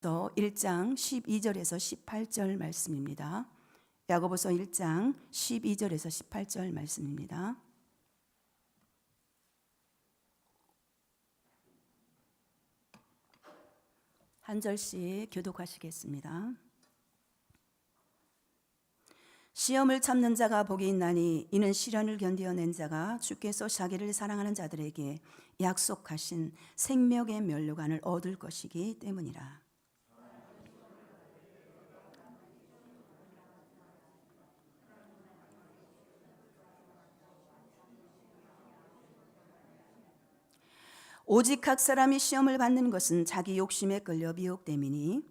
1장 12절에서 18절 말씀입니다. 야고보서 1장 12절에서 18절 말씀입니다. 한 절씩 교독하시겠습니다. 시험을 참는 자가 복이 있나니 이는 시련을 견디어낸 자가 주께서 자기를 사랑하는 자들에게 약속하신 생명의 면류관을 얻을 것이기 때문이라. 오직 각 사람이 시험을 받는 것은 자기 욕심에 끌려 미혹됨이니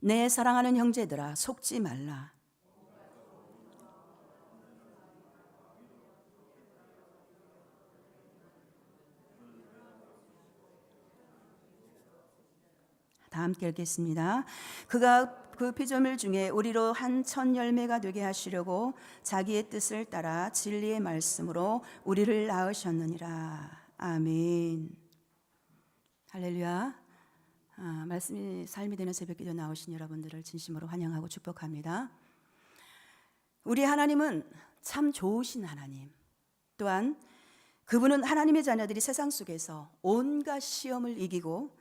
내 사랑하는 형제들아 속지 말라. 다 함께 읽겠습니다. 그가 그 피조물 중에 우리로 한 천 열매가 되게 하시려고 자기의 뜻을 따라 진리의 말씀으로 우리를 낳으셨느니라. 아멘. 할렐루야. 말씀이 삶이 되는 새벽기도 나오신 여러분들을 진심으로 환영하고 축복합니다. 우리 하나님은 참 좋으신 하나님, 또한 그분은 하나님의 자녀들이 세상 속에서 온갖 시험을 이기고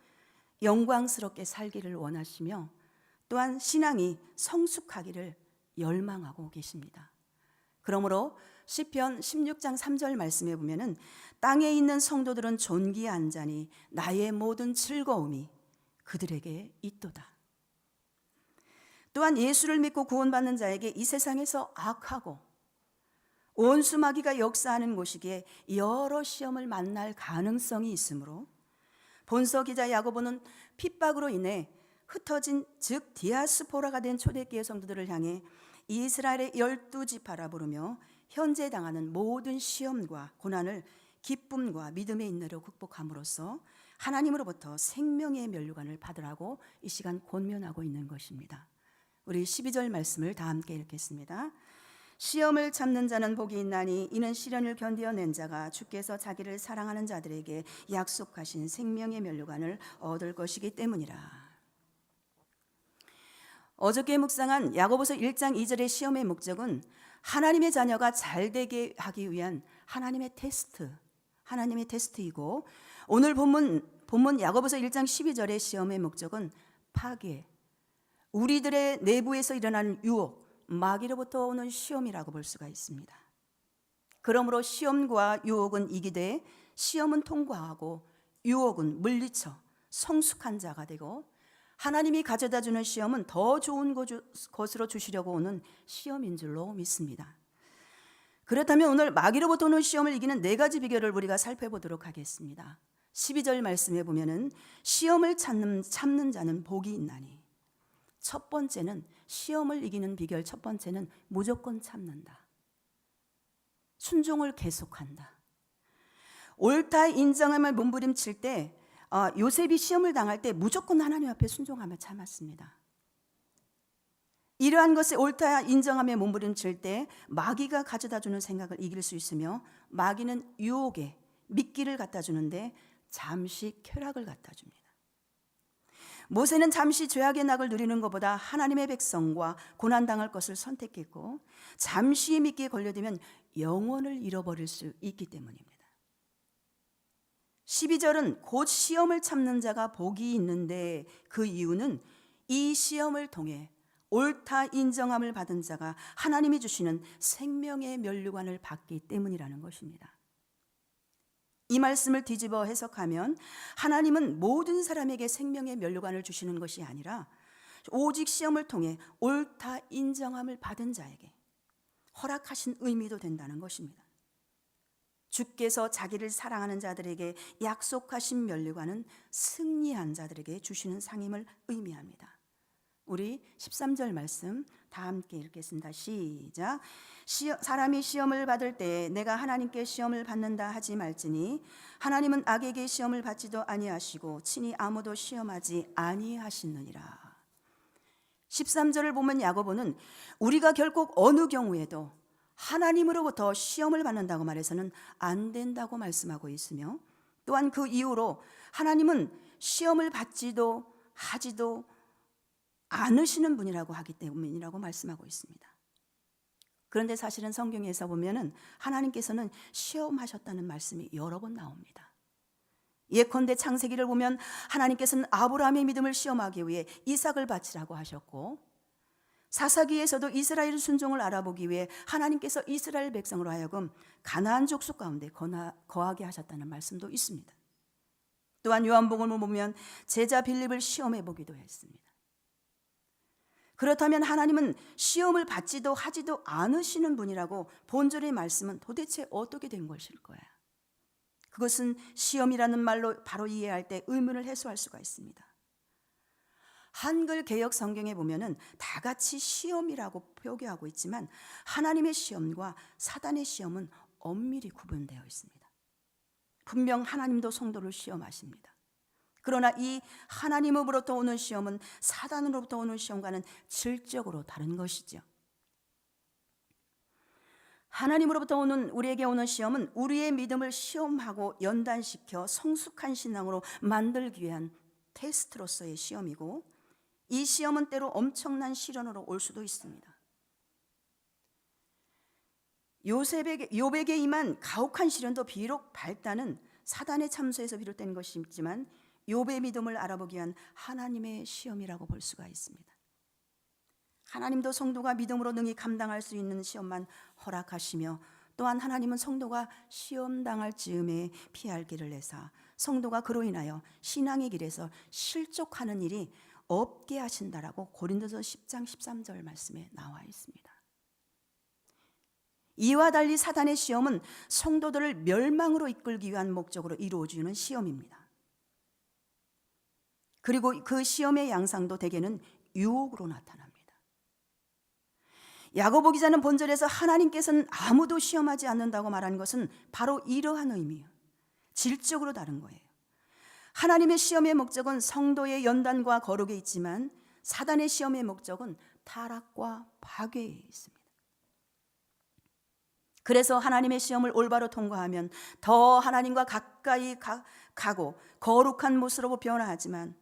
영광스럽게 살기를 원하시며 또한 신앙이 성숙하기를 열망하고 계십니다. 그러므로 시편 16장 3절 말씀에 보면은 땅에 있는 성도들은 존귀한 자니 나의 모든 즐거움이 그들에게 있도다. 또한 예수를 믿고 구원받는 자에게 이 세상에서 악하고 온수 마귀가 역사하는 곳이기에 여러 시험을 만날 가능성이 있으므로 본서 기자 야고보는 핍박으로 인해 흩어진 즉 디아스포라가 된 초대교회 성도들을 향해 이스라엘의 12지파라 부르며 현재 당하는 모든 시험과 고난을 기쁨과 믿음의 인내로 극복함으로써 하나님으로부터 생명의 면류관을 받으라고 이 시간 권면하고 있는 것입니다. 우리 12절 말씀을 다 함께 읽겠습니다. 시험을 참는 자는 복이 있나니 이는 시련을 견디어낸 자가 주께서 자기를 사랑하는 자들에게 약속하신 생명의 면류관을 얻을 것이기 때문이라. 어저께 묵상한 야고보서 1장 2절의 시험의 목적은 하나님의 자녀가 잘되게 하기 위한 하나님의 테스트이고, 오늘 본문 야고보서 1장 12절의 시험의 목적은 파괴, 우리들의 내부에서 일어나는 유혹, 마귀로부터 오는 시험이라고 볼 수가 있습니다. 그러므로 시험과 유혹은 이기되 시험은 통과하고 유혹은 물리쳐 성숙한 자가 되고, 하나님이 가져다 주는 시험은 더 좋은 것으로 주시려고 오는 시험인 줄로 믿습니다. 그렇다면 오늘 마귀로부터 오는 시험을 이기는 4가지 비결을 우리가 살펴보도록 하겠습니다. 12절 말씀에 보면은 시험을 참는 자는 복이 있나니, 첫 번째는 시험을 이기는 비결, 첫 번째는 무조건 참는다. 순종을 계속한다. 옳다 인정함을 몸부림칠 때 요셉이 시험을 당할 때 무조건 하나님 앞에 순종하며 참았습니다. 이러한 것에 옳다 인정함에 몸부림칠 때 마귀가 가져다주는 생각을 이길 수 있으며, 마귀는 유혹에 미끼를 갖다 주는데 잠시 쾌락을 갖다 줍니다. 모세는 잠시 죄악의 낙을 누리는 것보다 하나님의 백성과 고난당할 것을 선택했고, 잠시 미끼에 걸려들면 영혼을 잃어버릴 수 있기 때문입니다. 12절은 곧 시험을 참는 자가 복이 있는데, 그 이유는 이 시험을 통해 옳다 인정함을 받은 자가 하나님이 주시는 생명의 면류관을 받기 때문이라는 것입니다. 이 말씀을 뒤집어 해석하면 하나님은 모든 사람에게 생명의 면류관을 주시는 것이 아니라 오직 시험을 통해 옳다 인정함을 받은 자에게 허락하신 의미도 된다는 것입니다. 주께서 자기를 사랑하는 자들에게 약속하신 면류관은 승리한 자들에게 주시는 상임을 의미합니다. 우리 13절 말씀 다 함께 읽겠습니다. 시작. 사람이 시험을 받을 때 내가 하나님께 시험을 받는다 하지 말지니 하나님은 악에게 시험을 받지도 아니하시고 친히 아무도 시험하지 아니하시느니라. 13절을 보면 야고보는 우리가 결국 어느 경우에도 하나님으로부터 시험을 받는다고 말해서는 안 된다고 말씀하고 있으며, 또한 그 이후로 하나님은 시험을 받지도 하지도 않으시는 분이라고 하기 때문이라고 말씀하고 있습니다. 그런데 사실은 성경에서 보면은 하나님께서는 시험하셨다는 말씀이 여러 번 나옵니다. 예컨대 창세기를 보면 하나님께서는 아브라함의 믿음을 시험하기 위해 이삭을 바치라고 하셨고, 사사기에서도 이스라엘 순종을 알아보기 위해 하나님께서 이스라엘 백성으로 하여금 가나안 족속 가운데 거하게 하셨다는 말씀도 있습니다. 또한 요한복음을 보면 제자 빌립을 시험해 보기도 했습니다. 그렇다면 하나님은 시험을 받지도 하지도 않으시는 분이라고 본절의 말씀은 도대체 어떻게 된 것일까요? 그것은 시험이라는 말로 바로 이해할 때 의문을 해소할 수가 있습니다. 한글 개역 성경에 보면은 다 같이 시험이라고 표기하고 있지만 하나님의 시험과 사단의 시험은 엄밀히 구분되어 있습니다. 분명 하나님도 성도를 시험하십니다. 그러나 이 하나님으로부터 오는 시험은 사단으로부터 오는 시험과는 질적으로 다른 것이죠. 하나님으로부터 우리에게 오는 시험은 우리의 믿음을 시험하고 연단시켜 성숙한 신앙으로 만들기 위한 테스트로서의 시험이고, 이 시험은 때로 엄청난 시련으로 올 수도 있습니다. 욥에게 임한 가혹한 시련도 비록 발단은 사단의 참소에서 비롯된 것이지만 욥의 믿음을 알아보기 위한 하나님의 시험이라고 볼 수가 있습니다. 하나님도 성도가 믿음으로 능히 감당할 수 있는 시험만 허락하시며, 또한 하나님은 성도가 시험당할 즈음에 피할 길을 내사 성도가 그로 인하여 신앙의 길에서 실족하는 일이 없게 하신다라고 고린도서 10장 13절 말씀에 나와 있습니다. 이와 달리 사단의 시험은 성도들을 멸망으로 이끌기 위한 목적으로 이루어지는 시험입니다. 그리고 그 시험의 양상도 대개는 유혹으로 나타납니다. 야고보 기자는 본절에서 하나님께서는 아무도 시험하지 않는다고 말한 것은 바로 이러한 의미예요. 질적으로 다른 거예요. 하나님의 시험의 목적은 성도의 연단과 거룩에 있지만 사단의 시험의 목적은 타락과 파괴에 있습니다. 그래서 하나님의 시험을 올바로 통과하면 더 하나님과 가까이 가고 거룩한 모습으로 변화하지만,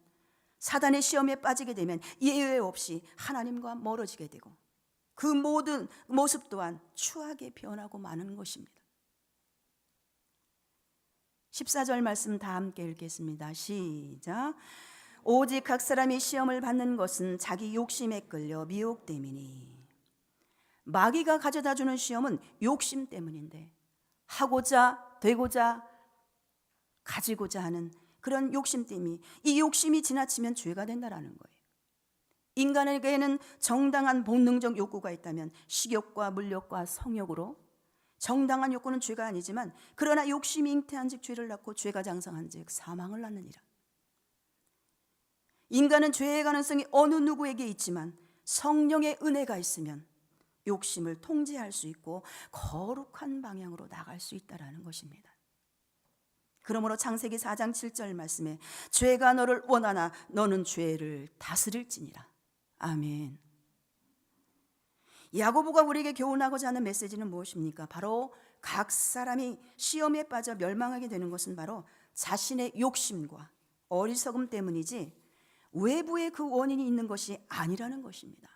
사단의 시험에 빠지게 되면 예외 없이 하나님과 멀어지게 되고 그 모든 모습 또한 추하게 변하고 마는 것입니다. 14절 말씀 다 함께 읽겠습니다. 시작. 오직 각 사람이 시험을 받는 것은 자기 욕심에 끌려 미혹됨이니. 마귀가 가져다 주는 시험은 욕심 때문인데, 하고자 되고자 가지고자 하는 그런 욕심 때문에, 이 욕심이 지나치면 죄가 된다라는 거예요. 인간에게는 정당한 본능적 욕구가 있다면 식욕과 물욕과 성욕으로, 정당한 욕구는 죄가 아니지만 그러나 욕심이 잉태한 즉 죄를 낳고 죄가 장성한 즉 사망을 낳느니라. 인간은 죄의 가능성이 어느 누구에게 있지만 성령의 은혜가 있으면 욕심을 통제할 수 있고 거룩한 방향으로 나갈 수 있다는 것입니다. 그러므로 창세기 4장 7절 말씀에 죄가 너를 원하나 너는 죄를 다스릴지니라. 아멘. 야고보가 우리에게 교훈하고자 하는 메시지는 무엇입니까? 바로 각 사람이 시험에 빠져 멸망하게 되는 것은 바로 자신의 욕심과 어리석음 때문이지 외부에 그 원인이 있는 것이 아니라는 것입니다.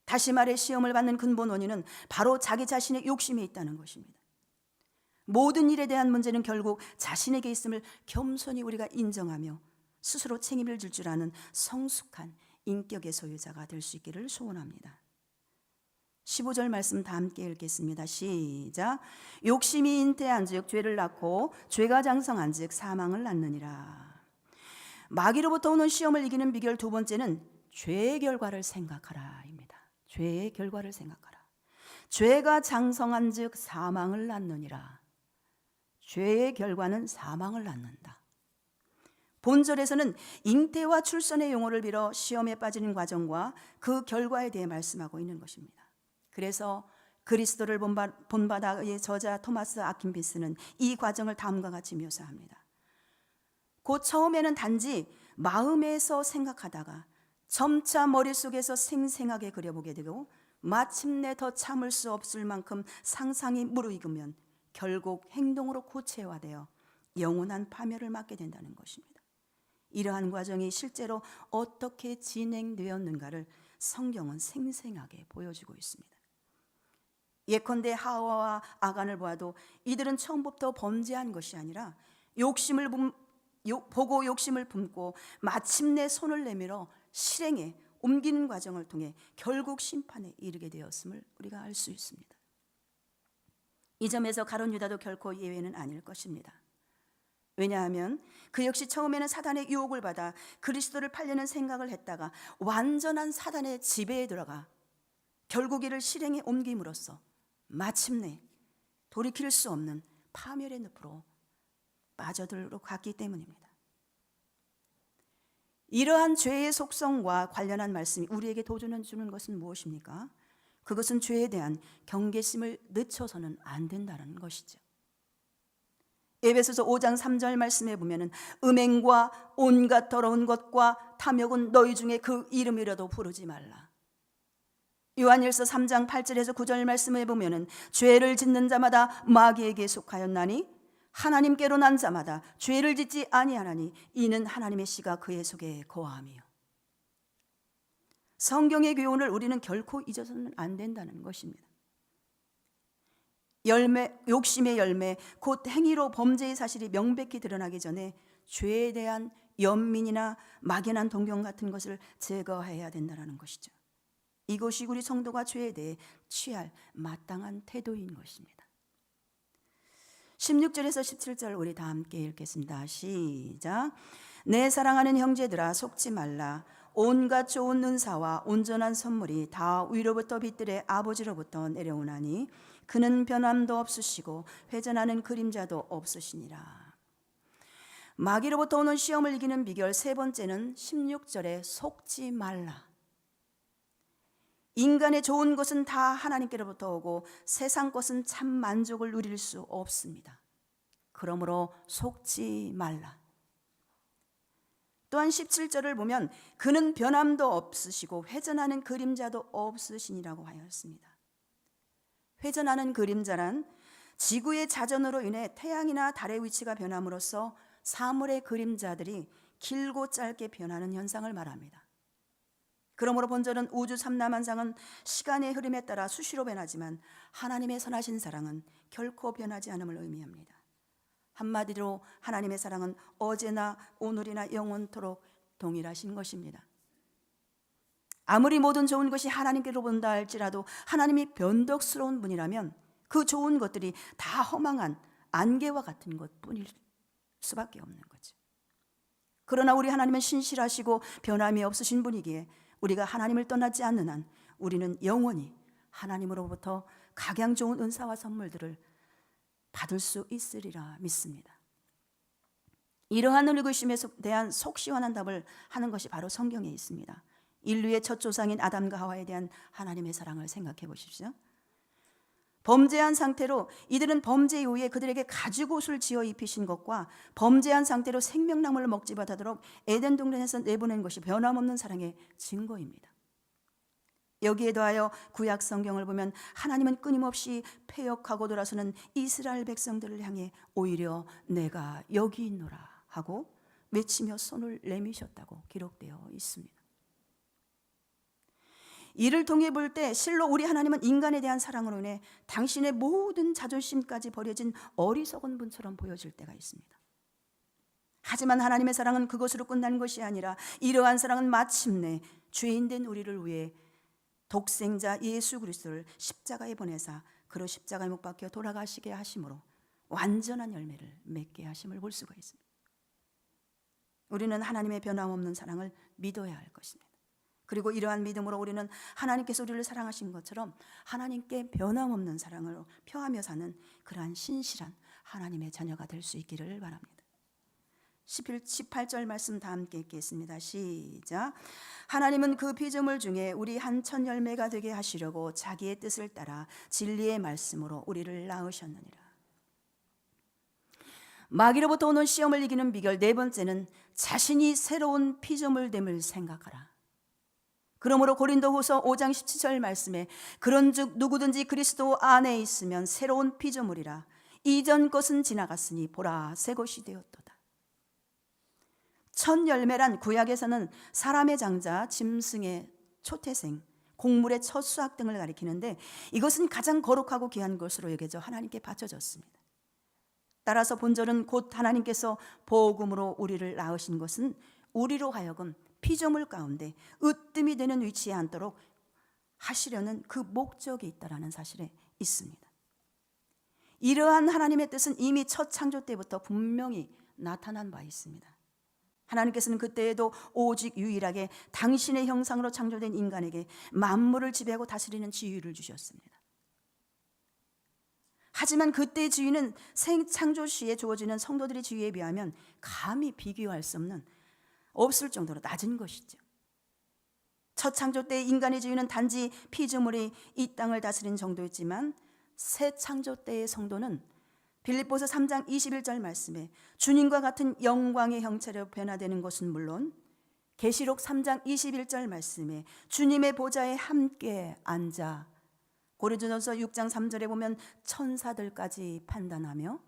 다시 말해 시험을 받는 근본 원인은 바로 자기 자신의 욕심에 있다는 것입니다. 모든 일에 대한 문제는 결국 자신에게 있음을 겸손히 우리가 인정하며 스스로 책임을 질 줄 아는 성숙한 인격의 소유자가 될 수 있기를 소원합니다. 15절 말씀 다 함께 읽겠습니다. 시작. 욕심이 잉태한 즉 죄를 낳고 죄가 장성한 즉 사망을 낳느니라. 마귀로부터 오는 시험을 이기는 비결 두 번째는 죄의 결과를 생각하라입니다. 죄의 결과를 생각하라. 죄가 장성한 즉 사망을 낳느니라. 죄의 결과는 사망을 낳는다. 본절에서는 잉태와 출산의 용어를 빌어 시험에 빠지는 과정과 그 결과에 대해 말씀하고 있는 것입니다. 그래서 그리스도를 본바다의 저자 토마스 아킨피스는 이 과정을 다음과 같이 묘사합니다. 곧 처음에는 단지 마음에서 생각하다가 점차 머릿속에서 생생하게 그려보게 되고 마침내 더 참을 수 없을 만큼 상상이 무르익으면 결국 행동으로 구체화되어 영원한 파멸을 맞게 된다는 것입니다. 이러한 과정이 실제로 어떻게 진행되었는가를 성경은 생생하게 보여주고 있습니다. 예컨대 하와와 아간을 보아도 이들은 처음부터 범죄한 것이 아니라 보고 욕심을 품고 마침내 손을 내밀어 실행에 옮기는 과정을 통해 결국 심판에 이르게 되었음을 우리가 알 수 있습니다. 이 점에서 가룟 유다도 결코 예외는 아닐 것입니다. 왜냐하면 그 역시 처음에는 사단의 유혹을 받아 그리스도를 팔려는 생각을 했다가 완전한 사단의 지배에 들어가 결국 이를 실행에 옮김으로써 마침내 돌이킬 수 없는 파멸의 늪으로 빠져들어 갔기 때문입니다. 이러한 죄의 속성과 관련한 말씀이 우리에게 도전을 주는 것은 무엇입니까? 그것은 죄에 대한 경계심을 늦춰서는 안 된다는 것이죠. 에베소서 5장 3절 말씀에 보면은 음행과 온갖 더러운 것과 탐욕은 너희 중에 그 이름이라도 부르지 말라. 요한일서 3장 8절에서 9절 말씀에 보면은 죄를 짓는 자마다 마귀에게 속하였나니 하나님께로 난 자마다 죄를 짓지 아니하나니 이는 하나님의 씨가 그의 속에 거함이요. 성경의 교훈을 우리는 결코 잊어서는 안 된다는 것입니다. 욕심의 열매, 곧 행위로 범죄의 사실이 명백히 드러나기 전에 죄에 대한 연민이나 막연한 동경 같은 것을 제거해야 된다는 것이죠. 이것이 우리 성도가 죄에 대해 취할 마땅한 태도인 것입니다. 16절에서 17절 우리 다 함께 읽겠습니다. 시작. 내 사랑하는 형제들아 속지 말라. 온갖 좋은 은사와 온전한 선물이 다 위로부터 빛들의 아버지로부터 내려오나니 그는 변함도 없으시고 회전하는 그림자도 없으시니라. 마귀로부터 오는 시험을 이기는 비결 세 번째는 16절에 속지 말라. 인간의 좋은 것은 다 하나님께로부터 오고 세상 것은 참 만족을 누릴 수 없습니다. 그러므로 속지 말라. 또한 17절을 보면 그는 변함도 없으시고 회전하는 그림자도 없으시니라고 하였습니다. 회전하는 그림자란 지구의 자전으로 인해 태양이나 달의 위치가 변함으로써 사물의 그림자들이 길고 짧게 변하는 현상을 말합니다. 그러므로 본절은 우주 삼라만상은 시간의 흐름에 따라 수시로 변하지만 하나님의 선하신 사랑은 결코 변하지 않음을 의미합니다. 한마디로 하나님의 사랑은 어제나 오늘이나 영원토록 동일하신 것입니다. 아무리 모든 좋은 것이 하나님께로 본다 할지라도 하나님이 변덕스러운 분이라면 그 좋은 것들이 다 허망한 안개와 같은 것뿐일 수밖에 없는 거죠. 그러나 우리 하나님은 신실하시고 변함이 없으신 분이기에 우리가 하나님을 떠나지 않는 한 우리는 영원히 하나님으로부터 각양 좋은 은사와 선물들을 받을 수 있으리라 믿습니다. 이러한 의구심에 대한 속 시원한 답을 하는 것이 바로 성경에 있습니다. 인류의 첫 조상인 아담과 하와에 대한 하나님의 사랑을 생각해 보십시오. 범죄한 상태로 이들은 범죄 이후에 그들에게 가죽옷을 지어 입히신 것과 범죄한 상태로 생명나무를 먹지 못하도록 에덴 동산에서 내보낸 것이 변함없는 사랑의 증거입니다. 여기에 더하여 구약 성경을 보면 하나님은 끊임없이 패역하고 돌아서는 이스라엘 백성들을 향해 오히려 내가 여기 있노라 하고 외치며 손을 내미셨다고 기록되어 있습니다. 이를 통해 볼 때 실로 우리 하나님은 인간에 대한 사랑으로 인해 당신의 모든 자존심까지 버려진 어리석은 분처럼 보여질 때가 있습니다. 하지만 하나님의 사랑은 그것으로 끝난 것이 아니라 이러한 사랑은 마침내 죄인된 우리를 위해 독생자 예수 그리스도를 십자가에 보내사 그로 십자가에 못 박혀 돌아가시게 하심으로 완전한 열매를 맺게 하심을 볼 수가 있습니다. 우리는 하나님의 변함없는 사랑을 믿어야 할 것입니다. 그리고 이러한 믿음으로 우리는 하나님께서 우리를 사랑하신 것처럼 하나님께 변함없는 사랑을 표하며 사는 그러한 신실한 하나님의 자녀가 될 수 있기를 바랍니다. 18절 말씀 다 함께 읽겠습니다. 시작. 하나님은 그 피조물 중에 우리 한 천 열매가 되게 하시려고 자기의 뜻을 따라 진리의 말씀으로 우리를 낳으셨느니라. 마귀로부터 오는 시험을 이기는 비결 네 번째는 자신이 새로운 피조물됨을 생각하라. 그러므로 고린도후서 5장 17절 말씀에 그런즉 누구든지 그리스도 안에 있으면 새로운 피조물이라. 이전 것은 지나갔으니 보라 새 것이 되었도다. 첫 열매란 구약에서는 사람의 장자, 짐승의 초태생, 곡물의 첫 수확 등을 가리키는데 이것은 가장 거룩하고 귀한 것으로 여겨져 하나님께 바쳐졌습니다. 따라서 본절은 곧 하나님께서 복음으로 우리를 낳으신 것은 우리로 하여금 피조물 가운데 으뜸이 되는 위치에 앉도록 하시려는 그 목적이 있다라는 사실에 있습니다. 이러한 하나님의 뜻은 이미 첫 창조 때부터 분명히 나타난 바 있습니다. 하나님께서는 그때에도 오직 유일하게 당신의 형상으로 창조된 인간에게 만물을 지배하고 다스리는 지위를 주셨습니다. 하지만 그때의 지위는 생창조 시에 주어지는 성도들의 지위에 비하면 감히 비교할 수 없을 정도로 낮은 것이죠. 첫 창조 때 인간의 지위는 단지 피조물이 이 땅을 다스린 정도였지만 새 창조 때의 성도는 빌립보서 3장 21절 말씀에 주님과 같은 영광의 형체로 변화되는 것은 물론 계시록 3장 21절 말씀에 주님의 보좌에 함께 앉아, 고린도전서 6장 3절에 보면 천사들까지 판단하며,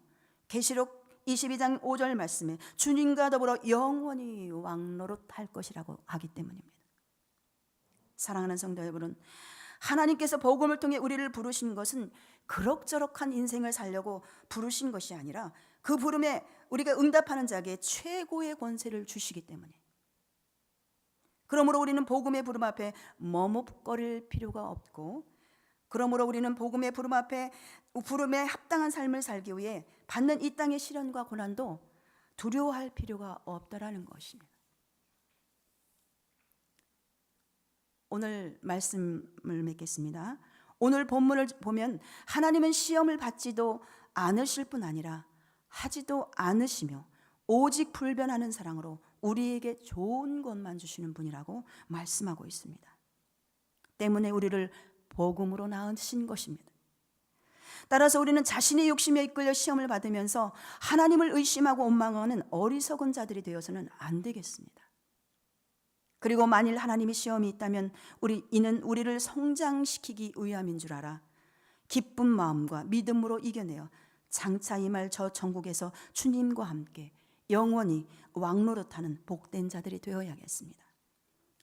계시록 22장 5절 말씀에 주님과 더불어 영원히 왕노릇할 것이라고 하기 때문입니다. 사랑하는 성도 여러분, 하나님께서 복음을 통해 우리를 부르신 것은 그럭저럭한 인생을 살려고 부르신 것이 아니라 그 부름에 우리가 응답하는 자에게 최고의 권세를 주시기 때문에, 그러므로 우리는 복음의 부름 앞에 머뭇거릴 필요가 없고, 그러므로 우리는 복음의 부름 앞에 부름에 합당한 삶을 살기 위해 받는 이 땅의 시련과 고난도 두려워할 필요가 없다라는 것입니다. 오늘 말씀을 맺겠습니다. 오늘 본문을 보면 하나님은 시험을 받지도 않으실 뿐 아니라 하지도 않으시며 오직 불변하는 사랑으로 우리에게 좋은 것만 주시는 분이라고 말씀하고 있습니다. 때문에 우리를 복음으로 낳으신 것입니다. 따라서 우리는 자신의 욕심에 이끌려 시험을 받으면서 하나님을 의심하고 원망하는 어리석은 자들이 되어서는 안 되겠습니다. 그리고 만일 하나님의 시험이 있다면 이는 우리를 성장시키기 위함인 줄 알아 기쁜 마음과 믿음으로 이겨내어 장차 임할 저 천국에서 주님과 함께 영원히 왕노릇하는 복된 자들이 되어야겠습니다.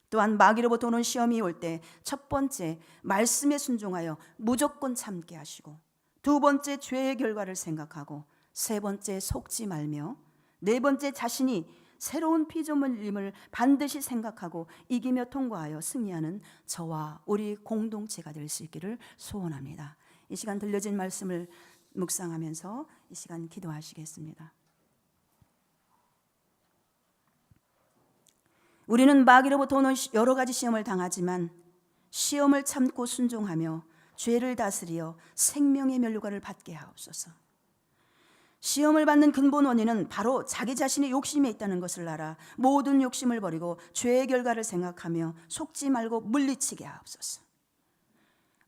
또한 마귀로부터 오는 시험이 올 때 첫 번째 말씀에 순종하여 무조건 참게 하시고, 두 번째 죄의 결과를 생각하고, 세 번째 속지 말며, 네 번째 자신이 새로운 피조물임을 반드시 생각하고 이기며 통과하여 승리하는 저와 우리 공동체가 될 수 있기를 소원합니다. 이 시간 들려진 말씀을 묵상하면서 이 시간 기도하시겠습니다. 우리는 마귀로부터 오는 여러 가지 시험을 당하지만 시험을 참고 순종하며 죄를 다스리어 생명의 면류관을 받게 하옵소서. 시험을 받는 근본 원인은 바로 자기 자신의 욕심에 있다는 것을 알아 모든 욕심을 버리고 죄의 결과를 생각하며 속지 말고 물리치게 하옵소서.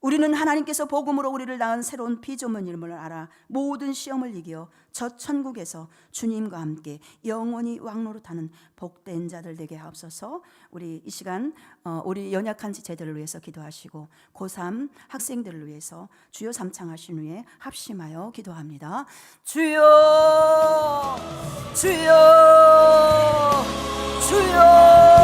우리는 하나님께서 복음으로 우리를 낳은 새로운 피조물임을 알아 모든 시험을 이겨 저 천국에서 주님과 함께 영원히 왕노릇하는 복된 자들 되게 하옵소서. 우리 이 시간 우리 연약한 지체들을 위해서 기도하시고 고3 학생들을 위해서 주여 삼창하신 후에 합심하여 기도합니다. 주여 주여 주여